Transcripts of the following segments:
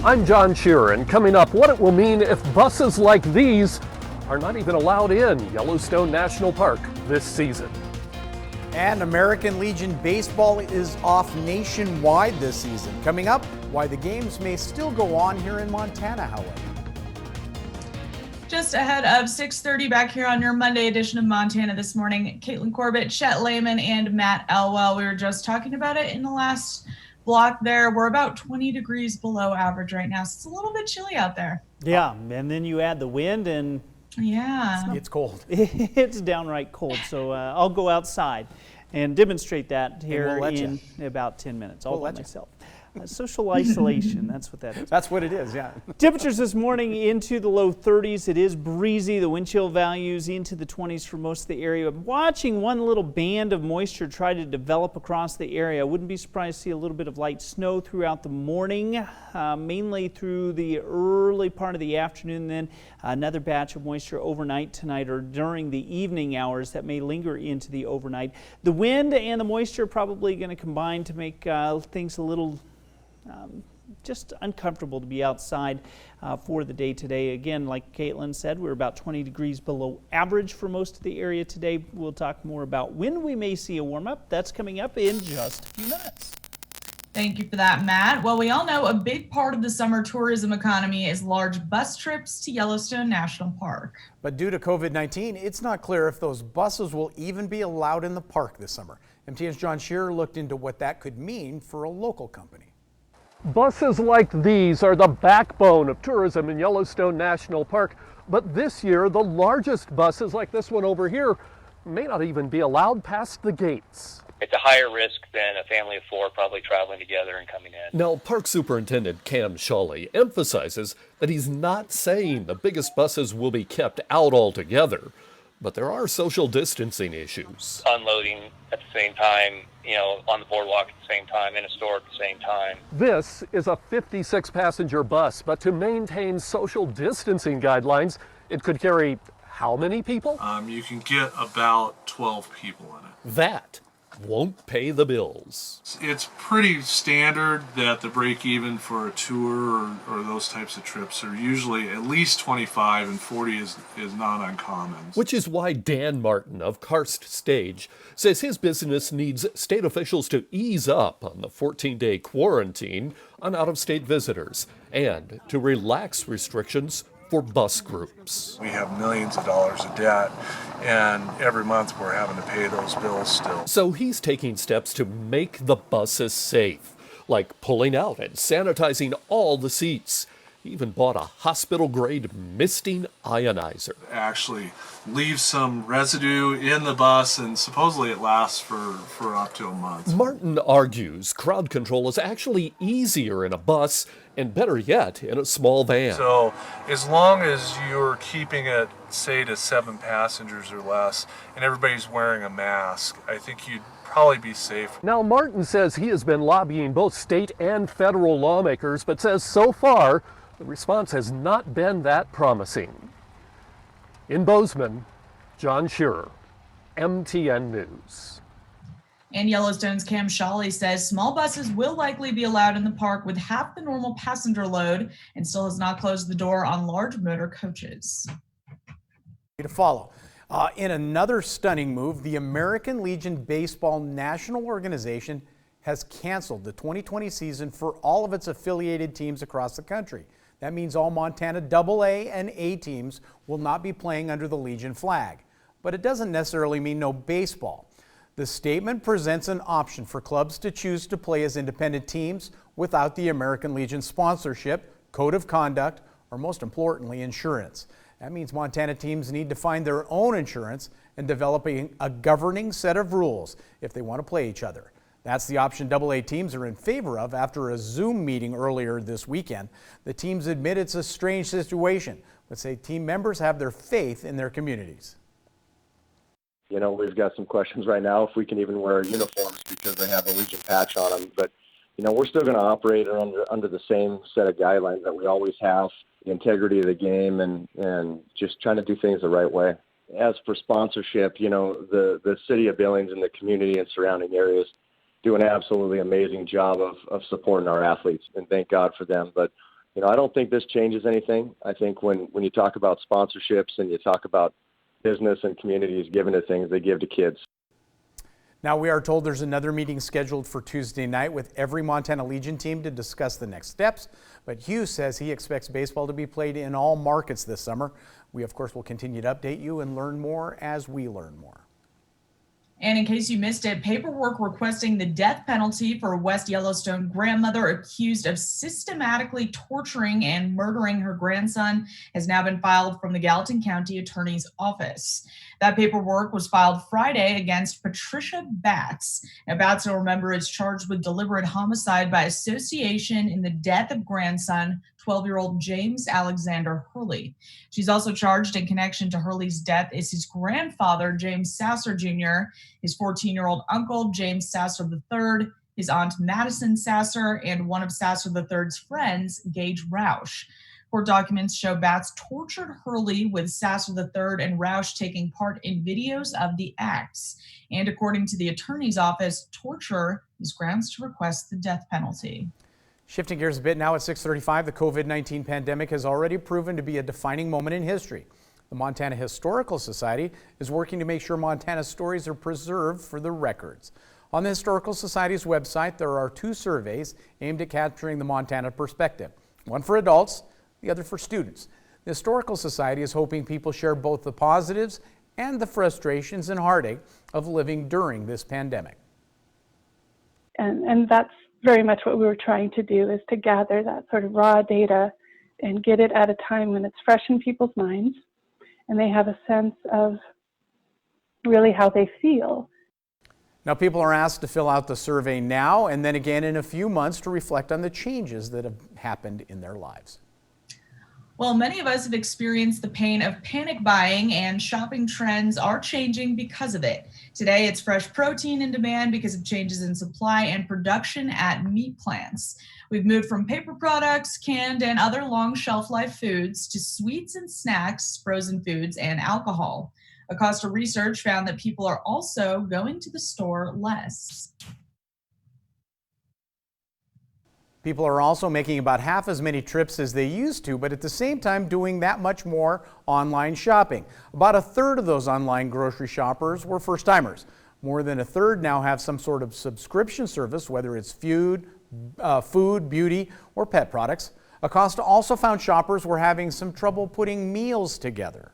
I'm John Shearer, and coming up, what it will mean if buses like these are not even allowed in Yellowstone National Park this season. And American Legion Baseball is off nationwide this season. Coming up, why the games may still go on here in Montana, however. Just ahead of 6:30 back here on your Monday edition of Montana This Morning, Caitlin Corbett, Chet Lehman, and Matt Elwell. We were just talking about it in the last block there. We're about 20 degrees below average right now, so it's a little bit chilly out there. Yeah, and then you add the wind and yeah, it's cold. It's downright cold, so I'll go outside and demonstrate that here in about 10 minutes all by myself. Social isolation, that's what that is. That's what it is, yeah. Temperatures this morning into the low 30s. It is breezy. The wind chill values into the 20s for most of the area. I'm watching one little band of moisture try to develop across the area. I wouldn't be surprised to see a little bit of light snow throughout the morning, mainly through the early part of the afternoon. Then another batch of moisture overnight tonight or during the evening hours that may linger into the overnight. The wind and the moisture are probably going to combine to make things a little just uncomfortable to be outside for the day today. Again, like Caitlin said, we're about 20 degrees below average for most of the area today. We'll talk more about when we may see a warm-up. That's coming up in just a few minutes. Thank you for that, Matt. Well, we all know a big part of the summer tourism economy is large bus trips to Yellowstone National Park. But due to COVID-19, it's not clear if those buses will even be allowed in the park this summer. MTN's John Shearer looked into what that could mean for a local company. Buses like these are the backbone of tourism in Yellowstone National Park, but this year the largest buses like this one over here may not even be allowed past the gates. It's a higher risk than a family of four probably traveling together and coming in. Now, Park Superintendent Cam Shawley emphasizes that he's not saying the biggest buses will be kept out altogether, but there are social distancing issues. Unloading at the same time, on the boardwalk at the same time, in a store at the same time. This is a 56-passenger bus, but to maintain social distancing guidelines, it could carry how many people? You can get about 12 people in it. That won't pay the bills. It's pretty standard that the break even for a tour or those types of trips are usually at least 25, and 40 is not uncommon. Which is why Dan Martin of Karst Stage says his business needs state officials to ease up on the 14-day quarantine on out-of-state visitors and to relax restrictions for bus groups. We have millions of dollars of debt, and every month we're having to pay those bills still. So he's taking steps to make the buses safe, like pulling out and sanitizing all the seats. He even bought a hospital-grade misting ionizer. Actually leaves some residue in the bus, and supposedly it lasts for up to a month. Martin argues crowd control is actually easier in a bus, and better yet, in a small van. So as long as you're keeping it, say, to 7 passengers or less, and everybody's wearing a mask, I think you'd probably be safe. Now, Martin says he has been lobbying both state and federal lawmakers, but says so far, the response has not been that promising. In Bozeman, John Shearer, MTN News. And Yellowstone's Cam Shawley says small buses will likely be allowed in the park with half the normal passenger load and still has not closed the door on large motor coaches. To follow. In another stunning move, the American Legion Baseball National Organization has canceled the 2020 season for all of its affiliated teams across the country. That means all Montana AA and A teams will not be playing under the Legion flag. But it doesn't necessarily mean no baseball. The statement presents an option for clubs to choose to play as independent teams without the American Legion sponsorship, code of conduct, or most importantly, insurance. That means Montana teams need to find their own insurance and develop a governing set of rules if they want to play each other. That's the option AA teams are in favor of after a Zoom meeting earlier this weekend. The teams admit it's a strange situation, but say team members have their faith in their communities. We've got some questions right now if we can even wear uniforms because they have a Legion patch on them. But, we're still going to operate under the same set of guidelines that we always have, the integrity of the game and just trying to do things the right way. As for sponsorship, the city of Billings and the community and surrounding areas do an absolutely amazing job of supporting our athletes, and thank God for them. But I don't think this changes anything. I think when you talk about sponsorships and you talk about business and communities giving to things, they give to kids. Now we are told there's another meeting scheduled for Tuesday night with every Montana Legion team to discuss the next steps. But Hughes says he expects baseball to be played in all markets this summer. We, of course, will continue to update you and learn more as we learn more. And in case you missed it, paperwork requesting the death penalty for West Yellowstone grandmother accused of systematically torturing and murdering her grandson has now been filed from the Gallatin County Attorney's Office. That paperwork was filed Friday against Patricia Batts. Now, Batts, you'll remember, is charged with deliberate homicide by association in the death of grandson, 12-year-old James Alexander Hurley. She's also charged in connection to Hurley's death is his grandfather, James Sasser Jr., his 14-year-old uncle, James Sasser III, his aunt Madison Sasser, and one of Sasser III's friends, Gage Roush. Court documents show Batts tortured Hurley with Sasser III and Roush taking part in videos of the acts. And according to the attorney's office, torture is grounds to request the death penalty. Shifting gears a bit now at 6:35, the COVID-19 pandemic has already proven to be a defining moment in history. The Montana Historical Society is working to make sure Montana's stories are preserved for the records. On the Historical Society's website, there are 2 surveys aimed at capturing the Montana perspective, one for adults, the other for students. The Historical Society is hoping people share both the positives and the frustrations and heartache of living during this pandemic. And that's very much what we were trying to do, is to gather that sort of raw data and get it at a time when it's fresh in people's minds and they have a sense of really how they feel. Now, people are asked to fill out the survey now and then again in a few months to reflect on the changes that have happened in their lives. Well, many of us have experienced the pain of panic buying, and shopping trends are changing because of it. Today, it's fresh protein in demand because of changes in supply and production at meat plants. We've moved from paper products, canned and other long shelf life foods to sweets and snacks, frozen foods, and alcohol. Acosta research found that people are also going to the store less. People are also making about half as many trips as they used to, but at the same time doing that much more online shopping. About a third of those online grocery shoppers were first-timers. More than a third now have some sort of subscription service, whether it's food, beauty, or pet products. Acosta also found shoppers were having some trouble putting meals together.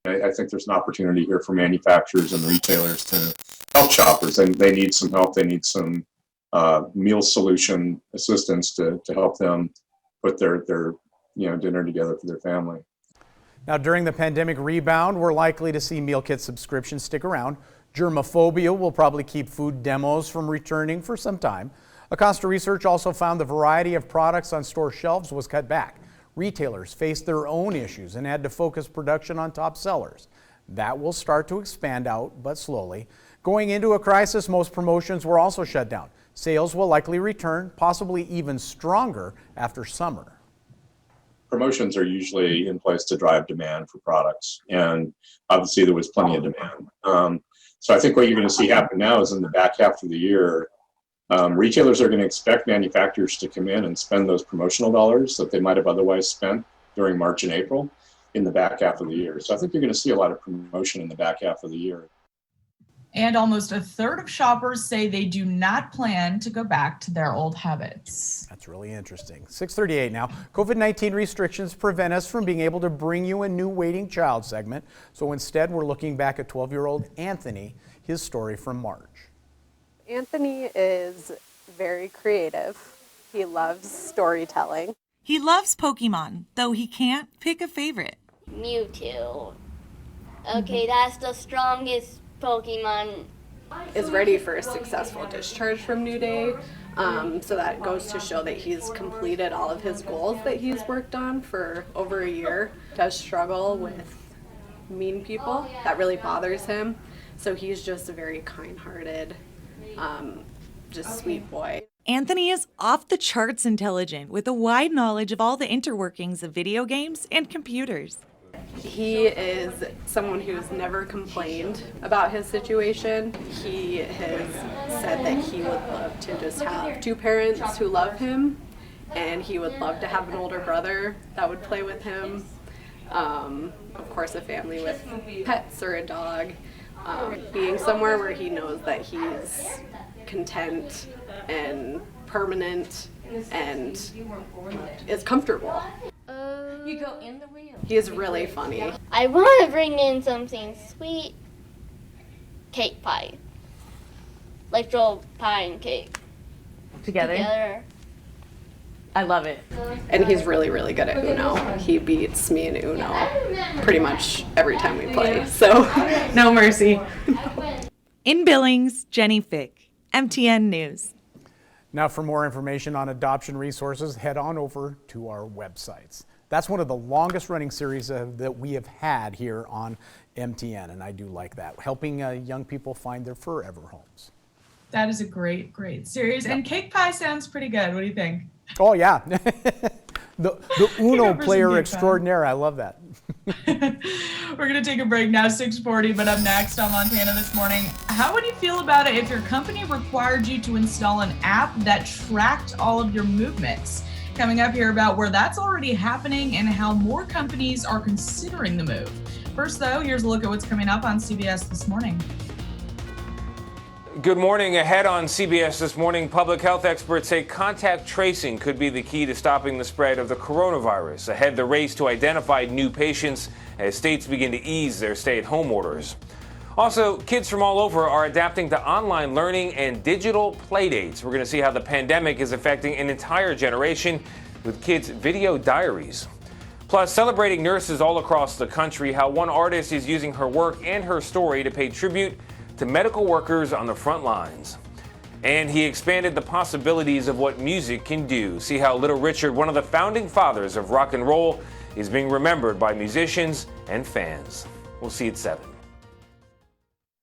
I think there's an opportunity here for manufacturers and retailers to help shoppers, and they need some help. They need some meal solution assistance to help them put their dinner together for their family. Now, during the pandemic rebound, we're likely to see meal kit subscriptions stick around. Germophobia will probably keep food demos from returning for some time. Acosta research also found the variety of products on store shelves was cut back. Retailers faced their own issues and had to focus production on top sellers. That will start to expand out, but slowly. Going into a crisis, most promotions were also shut down. Sales will likely return, possibly even stronger after summer. Promotions are usually in place to drive demand for products, and obviously there was plenty of demand. So I think what you're going to see happen now is in the back half of the year, retailers are going to expect manufacturers to come in and spend those promotional dollars that they might have otherwise spent during March and April in the back half of the year. So I think you're going to see a lot of promotion in the back half of the year. And almost a third of shoppers say they do not plan to go back to their old habits. That's really interesting. 6:38 now. COVID-19 restrictions prevent us from being able to bring you a new waiting child segment. So instead, we're looking back at 12-year-old Anthony, his story from March. Anthony is very creative. He loves storytelling. He loves Pokemon, though he can't pick a favorite. Mewtwo. Okay, that's the strongest Pokemon. Is ready for a successful discharge from New Day. So that goes to show that he's completed all of his goals that he's worked on for over a year. Does struggle with mean people. That really bothers him. So he's just a very kind-hearted, just sweet boy. Anthony is off the charts intelligent with a wide knowledge of all the interworkings of video games and computers. He is someone who's never complained about his situation. He has said that he would love to just have 2 parents who love him and he would love to have an older brother that would play with him. Of course, a family with pets or a dog. Being somewhere where he knows that he's content and permanent and is comfortable. You go in the wheel. He is really funny. I want to bring in something sweet. Cake pie. Like throw pie and cake. Together. I love it. And he's really, really good at Uno. He beats me in Uno pretty much every time we play. So, No mercy. In Billings, Jenny Fick, MTN News. Now, for more information on adoption resources, head on over to our websites. That's one of the longest running series that we have had here on MTN, and I do like that, helping young people find their forever homes. That is a great series. And cake pie sounds pretty good. What do you think? Oh, yeah. the Uno for some player cake pie. extraordinaire. I love that. We're going to take a break now, 6:40, but up next on Montana This Morning, how would you feel about it if your company required you to install an app that tracked all of your movements? Coming up here about where that's already happening and how more companies are considering the move. First, though, here's a look at what's coming up on CBS This Morning. Good morning. Ahead on CBS This Morning, public health experts say contact tracing could be the key to stopping the spread of the coronavirus. Ahead, the race to identify new patients as states begin to ease their stay-at-home orders. Also, kids from all over are adapting to online learning and digital play dates. We're going to see how the pandemic is affecting an entire generation with kids' video diaries. Plus, celebrating nurses all across the country, how one artist is using her work and her story to pay tribute to medical workers on the front lines. And he expanded the possibilities of what music can do. See how Little Richard, one of the founding fathers of rock and roll, is being remembered by musicians and fans. We'll see you at 7.